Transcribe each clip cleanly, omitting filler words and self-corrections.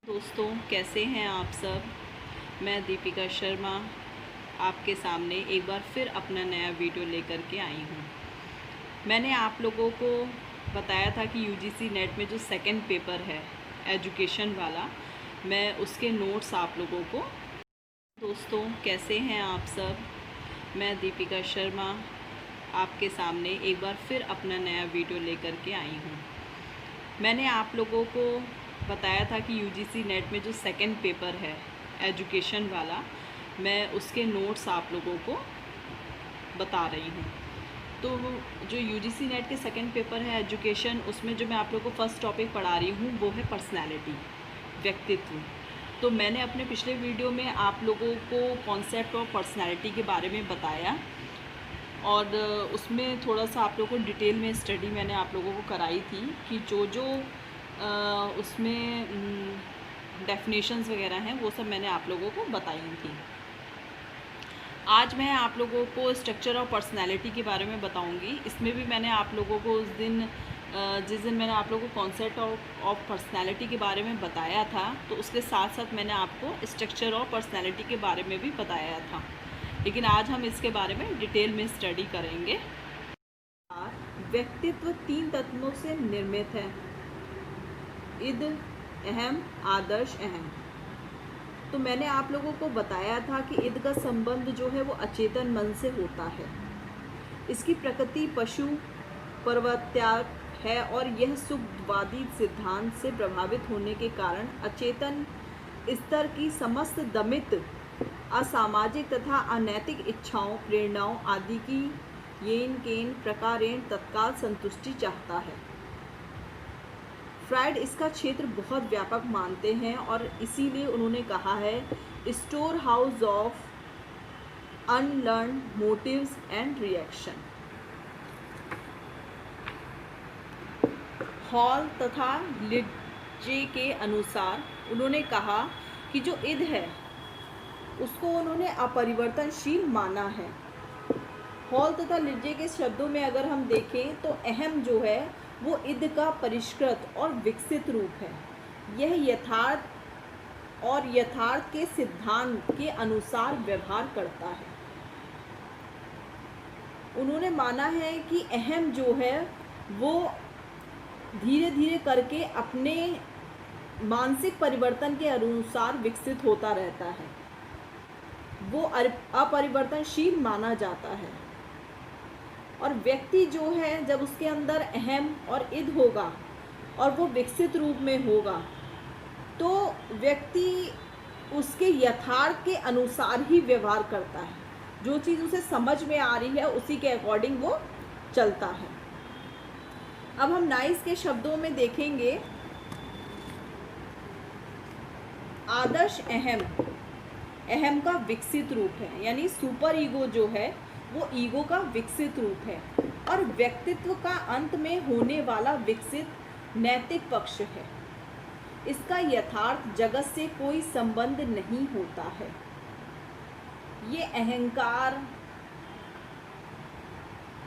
दोस्तों, कैसे हैं आप सब। मैं दीपिका शर्मा आपके सामने एक बार फिर अपना नया वीडियो लेकर के आई हूँ। मैंने आप लोगों को बताया था कि यूजीसी नेट में जो सेकंड पेपर है एजुकेशन वाला, मैं उसके नोट्स आप लोगों को। दोस्तों, कैसे हैं आप सब। मैं दीपिका शर्मा आपके सामने एक बार फिर अपना नया वीडियो लेकर के आई हूँ। मैंने आप लोगों को बताया था कि यूजीसी नेट में जो सेकंड पेपर है एजुकेशन वाला, मैं उसके नोट्स आप लोगों को बता रही हूँ। तो जो यूजीसी नेट के सेकंड पेपर है एजुकेशन, उसमें जो मैं आप लोगों को फर्स्ट टॉपिक पढ़ा रही हूँ वो है पर्सनैलिटी, व्यक्तित्व। तो मैंने अपने पिछले वीडियो में आप लोगों को कॉन्सेप्ट ऑफ पर्सनैलिटी के बारे में बताया और उसमें थोड़ा सा आप लोगों को डिटेल में स्टडी मैंने आप लोगों को कराई थी कि जो उसमें डेफिनेशंस वगैरह हैं वो सब मैंने आप लोगों को बताई थी। आज मैं आप लोगों को स्ट्रक्चर ऑफ पर्सनैलिटी के बारे में बताऊंगी। इसमें भी मैंने आप लोगों को जिस दिन मैंने आप लोगों को कॉन्सेप्ट ऑफ पर्सनैलिटी के बारे में बताया था, तो उसके साथ साथ मैंने आपको स्ट्रक्चर ऑफ पर्सनैलिटी के बारे में भी बताया था। लेकिन आज हम इसके बारे में डिटेल में स्टडी करेंगे। व्यक्तित्व 3 तत्वों से निर्मित है: इद, अहम, आदर्श, अहम। तो मैंने आप लोगों को बताया था कि इद का संबंध जो है वो अचेतन मन से होता है। इसकी प्रकृति पशु पर्वत्याग है और यह सुखवादी सिद्धांत से प्रभावित होने के कारण अचेतन स्तर की समस्त दमित असामाजिक तथा अनैतिक इच्छाओं, प्रेरणाओं आदि की येन केन प्रकारेण तत्काल संतुष्टि चाहता है। फ्रायड इसका क्षेत्र बहुत व्यापक मानते हैं और इसीलिए उन्होंने कहा है store house of unlearn motives and reaction. Hall तथा लिड्जे के अनुसार उन्होंने कहा कि जो इद है उसको उन्होंने अपरिवर्तनशील माना है। हॉल तथा लिड्जे के शब्दों में अगर हम देखें तो अहम जो है वो इद का परिष्कृत और विकसित रूप है। यह यथार्थ के सिद्धांत के अनुसार व्यवहार करता है। उन्होंने माना है कि अहम जो है वो धीरे धीरे करके अपने मानसिक परिवर्तन के अनुसार विकसित होता रहता है। वो अपरिवर्तनशील माना जाता है। और व्यक्ति जो है जब उसके अंदर अहम और इद होगा और वो विकसित रूप में होगा तो व्यक्ति उसके यथार्थ के अनुसार ही व्यवहार करता है। जो चीज़ उसे समझ में आ रही है उसी के अकॉर्डिंग वो चलता है। अब हम नाइस के शब्दों में देखेंगे आदर्श अहम का विकसित रूप है, यानी सुपर ईगो जो है वो ईगो का विकसित रूप है और व्यक्तित्व का अंत में होने वाला विकसित नैतिक पक्ष है। इसका यथार्थ जगत से कोई संबंध नहीं होता है। ये अहंकार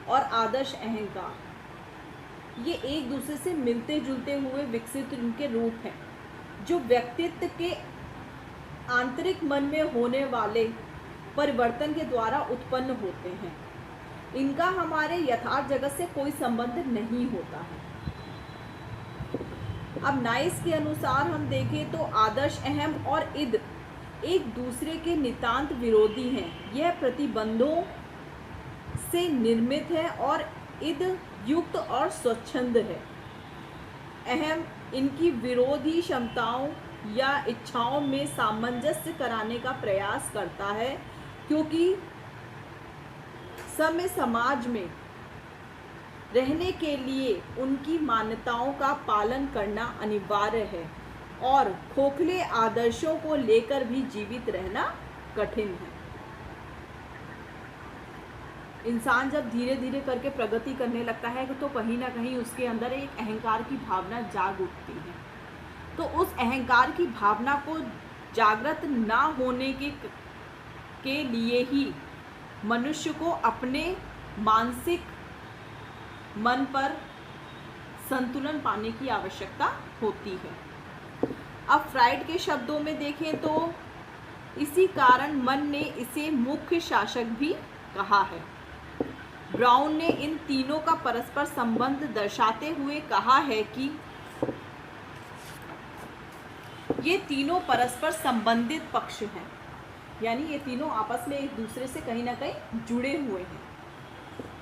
और आदर्श अहंकार ये एक दूसरे से मिलते जुलते हुए विकसित उनके रूप हैं जो व्यक्तित्व के आंतरिक मन में होने वाले परिवर्तन के द्वारा उत्पन्न होते हैं। इनका हमारे यथार्थ जगत से कोई संबंध नहीं होता है। अब नाइस के अनुसार हम देखें तो आदर्श अहम और इद एक दूसरे के नितांत विरोधी हैं। यह प्रतिबंधों से निर्मित है और इद युक्त और स्वच्छंद है। अहम इनकी विरोधी क्षमताओं या इच्छाओं में सामंजस्य कराने का प्रयास करता है, क्योंकि समय समाज में रहने के लिए उनकी मान्यताओं का पालन करना अनिवार्य है और खोखले आदर्शों को लेकर भी जीवित रहना कठिन है। इंसान जब धीरे धीरे करके प्रगति करने लगता है तो कहीं ना कहीं उसके अंदर एक अहंकार की भावना जाग उठती है। तो उस अहंकार की भावना को जागृत ना होने के लिए ही मनुष्य को अपने मानसिक मन पर संतुलन पाने की आवश्यकता होती है। अब फ्राइड के शब्दों में देखें तो इसी कारण मन ने इसे मुख्य शासक भी कहा है। ब्राउन ने इन तीनों का परस्पर संबंध दर्शाते हुए कहा है कि ये तीनों परस्पर संबंधित पक्ष हैं, यानी ये तीनों आपस में एक दूसरे से कहीं ना कहीं जुड़े हुए हैं।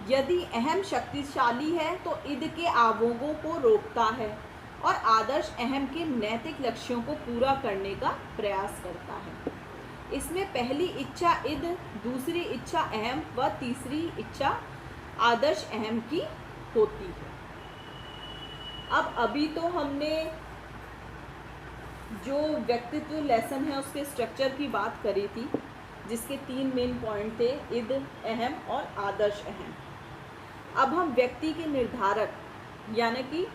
यदि अहम शक्तिशाली है तो इद के आवेगों को रोकता है और आदर्श अहम के नैतिक लक्ष्यों को पूरा करने का प्रयास करता है। इसमें पहली इच्छा इद, दूसरी इच्छा अहम व तीसरी इच्छा आदर्श अहम की होती है। अब अभी तो हमने जो व्यक्तित्व लेसन है उसके स्ट्रक्चर की बात करी थी, जिसके 3 मेन पॉइंट थे, इद, अहम और आदर्श अहम। अब हम व्यक्ति के निर्धारक यानी कि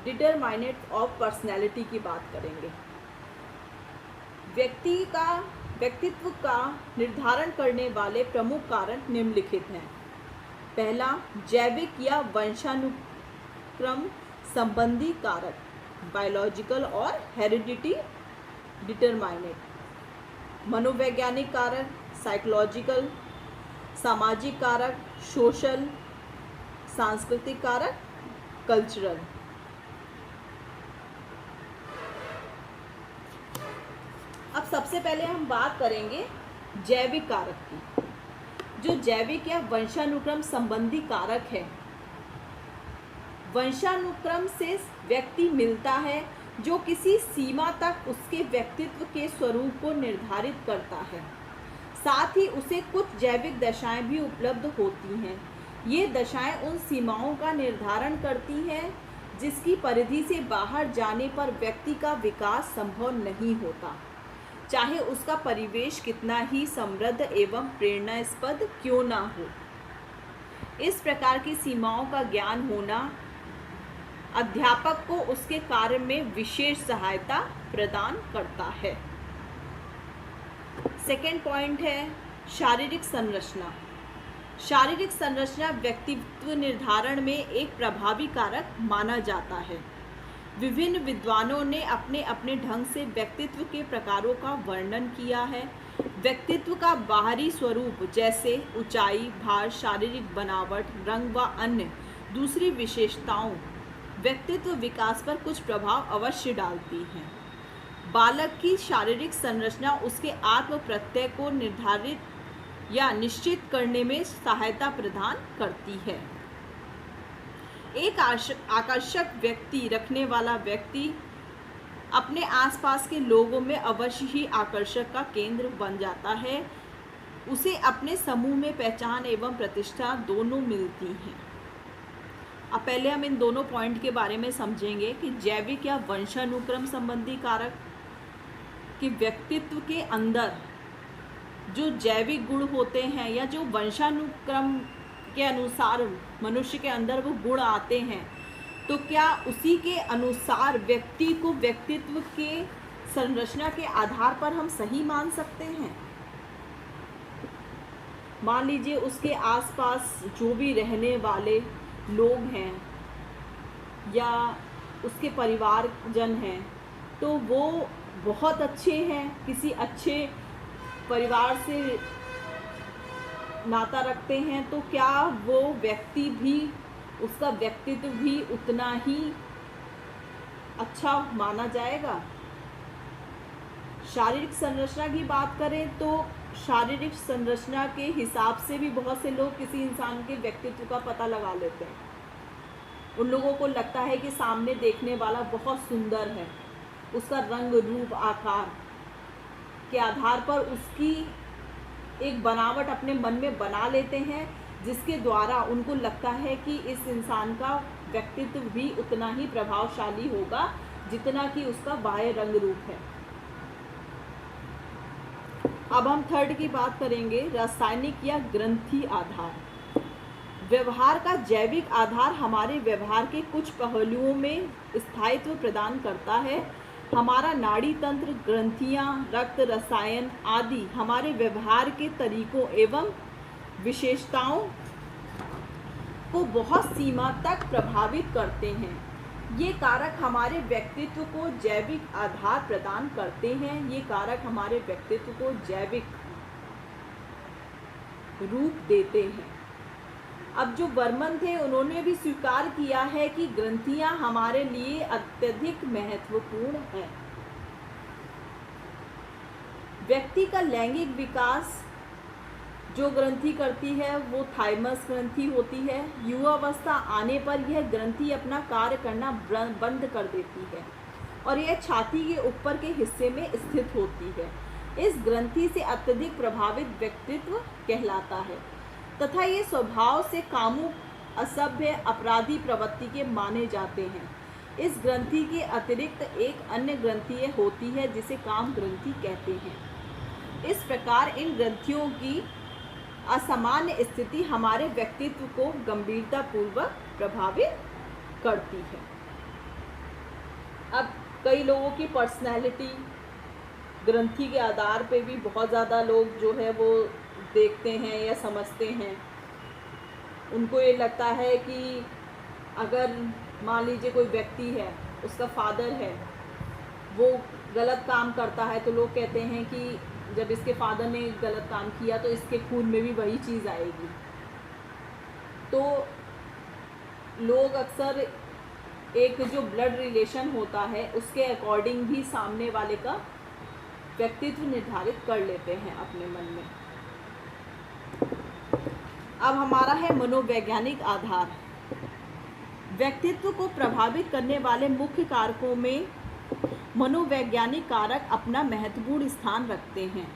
डिटरमाइनेंट ऑफ पर्सनैलिटी की बात करेंगे। व्यक्तित्व का निर्धारण करने वाले प्रमुख कारण निम्नलिखित हैं। पहला, जैविक या वंशानुक्रम संबंधी कारक, बायोलॉजिकल और हेरिडिटी डिटरमाइनेंट। मनोवैज्ञानिक कारक, साइकोलॉजिकल। सामाजिक कारक, सोशल। सांस्कृतिक कारक, कल्चरल। अब सबसे पहले हम बात करेंगे जैविक कारक की। जो जैविक या वंशानुक्रम संबंधी कारक है, वंशानुक्रम से व्यक्ति मिलता है जो किसी सीमा तक उसके व्यक्तित्व के स्वरूप को निर्धारित करता है। साथ ही उसे कुछ जैविक दशाएं भी उपलब्ध होती हैं। ये दशाएं उन सीमाओं का निर्धारण करती हैं जिसकी परिधि से बाहर जाने पर व्यक्ति का विकास संभव नहीं होता, चाहे उसका परिवेश कितना ही समृद्ध एवं प्रेरणास्पद क्यों ना हो। इस प्रकार की सीमाओं का ज्ञान होना अध्यापक को उसके कार्य में विशेष सहायता प्रदान करता है। सेकेंड पॉइंट है शारीरिक संरचना। शारीरिक संरचना व्यक्तित्व निर्धारण में एक प्रभावी कारक माना जाता है। विभिन्न विद्वानों ने अपने अपने ढंग से व्यक्तित्व के प्रकारों का वर्णन किया है। व्यक्तित्व का बाहरी स्वरूप जैसे ऊंचाई, भार, शारीरिक बनावट, रंग व अन्य दूसरी विशेषताओं व्यक्तित्व विकास पर कुछ प्रभाव अवश्य डालती हैं। बालक की शारीरिक संरचना उसके आत्म प्रत्यय को निर्धारित या निश्चित करने में सहायता प्रदान करती है। एक आकर्षक व्यक्ति रखने वाला व्यक्ति अपने आसपास के लोगों में अवश्य ही आकर्षक का केंद्र बन जाता है। उसे अपने समूह में पहचान एवं प्रतिष्ठा दोनों मिलती हैं। अब पहले हम इन दोनों पॉइंट के बारे में समझेंगे कि जैविक या वंशानुक्रम संबंधी कारक कि व्यक्तित्व के अंदर जो जैविक गुण होते हैं या जो वंशानुक्रम के अनुसार मनुष्य के अंदर वो गुण आते हैं, तो क्या उसी के अनुसार व्यक्ति को व्यक्तित्व के संरचना के आधार पर हम सही मान सकते हैं? मान लीजिए उसके आसपास जो भी रहने वाले लोग हैं या उसके परिवारजन हैं, तो वो बहुत अच्छे हैं, किसी अच्छे परिवार से नाता रखते हैं, तो क्या वो व्यक्ति भी, उसका व्यक्तित्व भी उतना ही अच्छा माना जाएगा? शारीरिक संरचना की बात करें तो शारीरिक संरचना के हिसाब से भी बहुत से लोग किसी इंसान के व्यक्तित्व का पता लगा लेते हैं। उन लोगों को लगता है कि सामने देखने वाला बहुत सुंदर है, उसका रंग रूप आकार के आधार पर उसकी एक बनावट अपने मन में बना लेते हैं, जिसके द्वारा उनको लगता है कि इस इंसान का व्यक्तित्व भी उतना ही प्रभावशाली होगा जितना कि उसका बाह्य रंग रूप है। अब हम थर्ड की बात करेंगे, रासायनिक या ग्रंथि आधार। व्यवहार का जैविक आधार हमारे व्यवहार के कुछ पहलुओं में स्थायित्व प्रदान करता है। हमारा नाड़ी तंत्र, ग्रंथियां, रक्त, रसायन आदि हमारे व्यवहार के तरीकों एवं विशेषताओं को बहुत सीमा तक प्रभावित करते हैं। ये कारक हमारे व्यक्तित्व को जैविक आधार प्रदान करते हैं। ये कारक हमारे व्यक्तित्व को जैविक रूप देते हैं। अब जो बर्मन थे उन्होंने भी स्वीकार किया है कि ग्रंथियां हमारे लिए अत्यधिक महत्वपूर्ण हैं। व्यक्ति का लैंगिक विकास जो ग्रंथि करती है वो थाइमस ग्रंथि होती है। युवावस्था आने पर यह ग्रंथि अपना कार्य करना बंद कर देती है और यह छाती के ऊपर के हिस्से में स्थित होती है। इस ग्रंथि से अत्यधिक प्रभावित व्यक्तित्व कहलाता है तथा ये स्वभाव से कामुक, असभ्य, अपराधी प्रवृत्ति के माने जाते हैं। इस ग्रंथि के अतिरिक्त एक अन्य ग्रंथि होती है जिसे काम ग्रंथि कहते हैं। इस प्रकार इन ग्रंथियों की असामान्य स्थिति हमारे व्यक्तित्व को गंभीरतापूर्वक प्रभावित करती है। अब कई लोगों की पर्सनैलिटी ग्रंथि के आधार पे भी बहुत ज़्यादा लोग जो है वो देखते हैं या समझते हैं। उनको ये लगता है कि अगर मान लीजिए कोई व्यक्ति है, उसका फादर है, वो गलत काम करता है तो लोग कहते हैं कि जब इसके फादर ने गलत काम किया तो इसके खून में भी वही चीज़ आएगी। तो लोग अक्सर एक जो ब्लड रिलेशन होता है उसके अकॉर्डिंग भी सामने वाले का व्यक्तित्व निर्धारित कर लेते हैं अपने मन में। अब हमारा है मनोवैज्ञानिक आधार। व्यक्तित्व को प्रभावित करने वाले मुख्य कारकों में मनोवैज्ञानिक कारक अपना महत्वपूर्ण स्थान रखते हैं।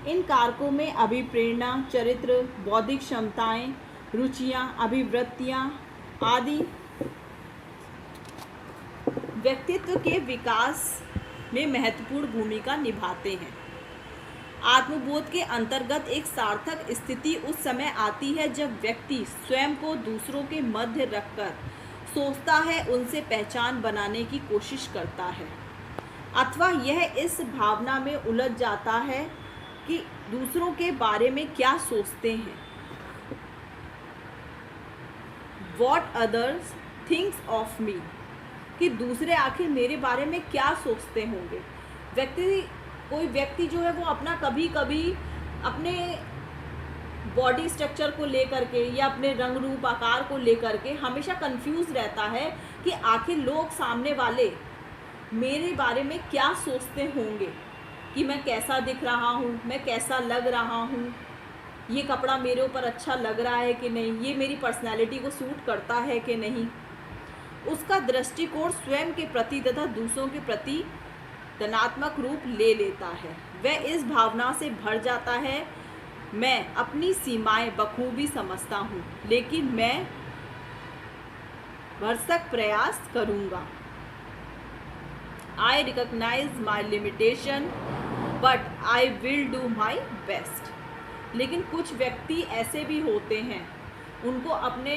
इन कारकों में अभिप्रेरणा, चरित्र, बौद्धिक क्षमताएं, रुचियां, अभिवृत्तियां आदि व्यक्तित्व के विकास में महत्वपूर्ण भूमिका निभाते हैं। आत्मबोध के अंतर्गत एक सार्थक स्थिति उस समय आती है जब व्यक्ति स्वयं को दूसरों के मध्य रखकर सोचता है, उनसे पहचान बनाने की कोशिश करता है, अथवा यह इस भावना में उलझ जाता है कि दूसरों के बारे में क्या सोचते हैं, What others thinks of me, कि दूसरे आखिर मेरे बारे में क्या सोचते होंगे। कोई व्यक्ति जो है वो अपना कभी कभी अपने बॉडी स्ट्रक्चर को लेकर के या अपने रंग रूप आकार को लेकर के हमेशा कंफ्यूज रहता है कि आखिर लोग सामने वाले मेरे बारे में क्या सोचते होंगे, कि मैं कैसा दिख रहा हूँ, मैं कैसा लग रहा हूँ, ये कपड़ा मेरे ऊपर अच्छा लग रहा है कि नहीं, ये मेरी पर्सनैलिटी को सूट करता है कि नहीं। उसका दृष्टिकोण स्वयं के प्रति तथा दूसरों के प्रति धनात्मक रूप ले लेता है। वह इस भावना से भर जाता है, मैं अपनी सीमाएं बखूबी समझता हूँ, लेकिन मैं भरसक प्रयास करूँगा। I recognize my limitation, but I will do my best। लेकिन कुछ व्यक्ति ऐसे भी होते हैं, उनको अपने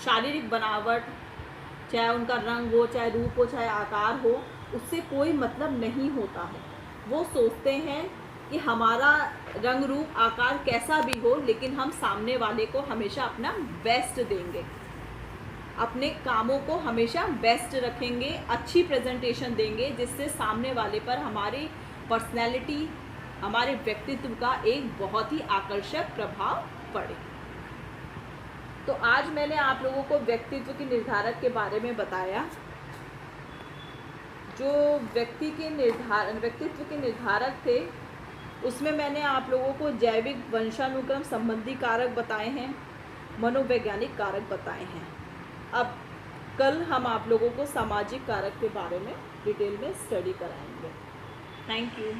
शारीरिक बनावट, चाहे उनका रंग हो, चाहे रूप हो, चाहे आकार हो, उससे कोई मतलब नहीं होता है। वो सोचते हैं कि हमारा रंग रूप आकार कैसा भी हो, लेकिन हम सामने वाले को हमेशा अपना बेस्ट देंगे, अपने कामों को हमेशा बेस्ट रखेंगे, अच्छी प्रेजेंटेशन देंगे, जिससे सामने वाले पर हमारी पर्सनैलिटी, हमारे व्यक्तित्व का एक बहुत ही आकर्षक प्रभाव पड़े। तो आज मैंने आप लोगों को व्यक्तित्व के निर्धारक के बारे में बताया। जो व्यक्तित्व के निर्धारक थे उसमें मैंने आप लोगों को जैविक वंशानुक्रम संबंधी कारक बताए हैं, मनोवैज्ञानिक कारक बताए हैं। अब कल हम आप लोगों को सामाजिक कारक के बारे में डिटेल में स्टडी कराएंगे। Thank you.